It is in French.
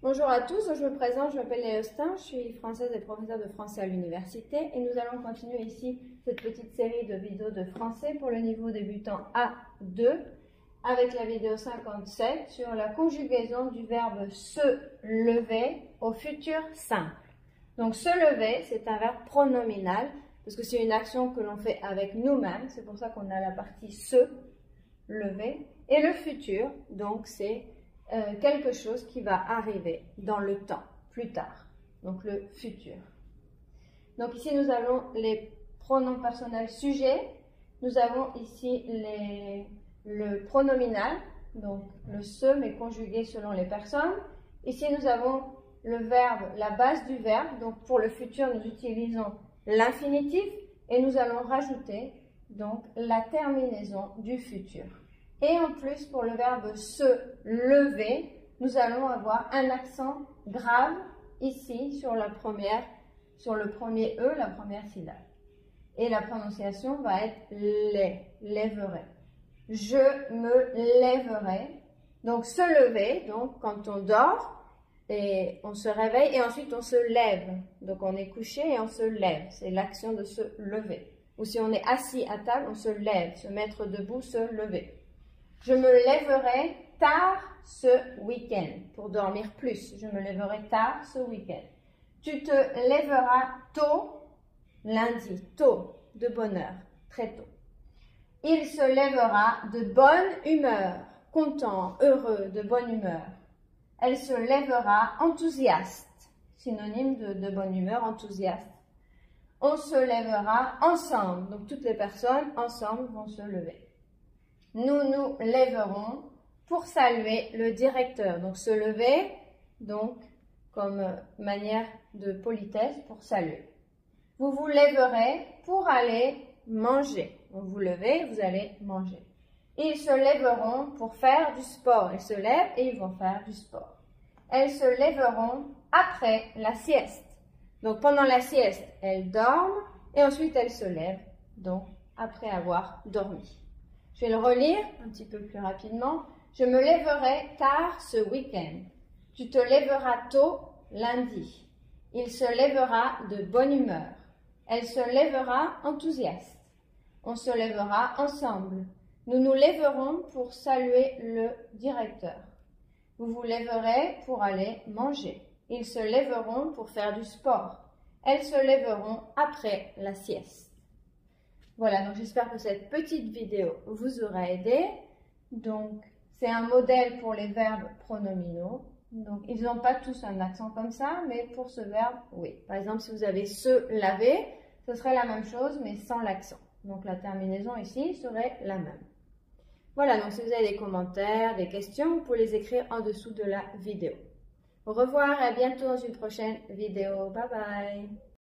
Bonjour à tous, je me présente, je m'appelle Léa Austin, je suis française et professeure de français à l'université et nous allons continuer ici cette petite série de vidéos de français pour le niveau débutant A2 avec la vidéo 57 sur la conjugaison du verbe se lever au futur simple. Donc se lever, c'est un verbe pronominal parce que c'est une action que l'on fait avec nous-mêmes, c'est pour ça qu'on a la partie se lever, et le futur, donc c'est quelque chose qui va arriver dans le temps, plus tard, donc le futur. Donc ici nous avons les pronoms personnels sujets, nous avons ici le pronominal, donc le se mais conjugué selon les personnes. Ici nous avons le verbe, la base du verbe, donc pour le futur nous utilisons l'infinitif et nous allons rajouter donc la terminaison du futur. Et en plus, pour le verbe se lever, nous allons avoir un accent grave ici sur le premier E, la première syllabe. Et la prononciation va être lèverai. Je me lèverai. Donc se lever, donc quand on dort et on se réveille et ensuite on se lève. Donc on est couché et on se lève. C'est l'action de se lever. Ou si on est assis à table, on se lève. Se mettre debout, se lever. Je me lèverai tard ce week-end pour dormir plus. Je me lèverai tard ce week-end. Tu te lèveras tôt lundi, tôt, de bonne heure, très tôt. Il se lèvera de bonne humeur, content, heureux, de bonne humeur. Elle se lèvera enthousiaste, synonyme de bonne humeur, enthousiaste. On se lèvera ensemble, donc toutes les personnes ensemble vont se lever. Nous nous lèverons pour saluer le directeur. Donc se lever, donc comme manière de politesse pour saluer. Vous vous lèverez pour aller manger. Donc vous levez, vous allez manger. Ils se lèveront pour faire du sport. Ils se lèvent et ils vont faire du sport. Elles se lèveront après la sieste. Donc pendant la sieste, elles dorment et ensuite elles se lèvent, donc après avoir dormi. Je vais le relire un petit peu plus rapidement. Je me lèverai tard ce week-end. Tu te lèveras tôt lundi. Il se lèvera de bonne humeur. Elle se lèvera enthousiaste. On se lèvera ensemble. Nous nous lèverons pour saluer le directeur. Vous vous lèverez pour aller manger. Ils se lèveront pour faire du sport. Elles se lèveront après la sieste. Voilà, donc j'espère que cette petite vidéo vous aura aidé. Donc, c'est un modèle pour les verbes pronominaux. Donc, ils n'ont pas tous un accent comme ça, mais pour ce verbe, oui. Par exemple, si vous avez se laver, ce serait la même chose, mais sans l'accent. Donc, la terminaison ici serait la même. Voilà, donc si vous avez des commentaires, des questions, vous pouvez les écrire en dessous de la vidéo. Au revoir et à bientôt dans une prochaine vidéo. Bye bye!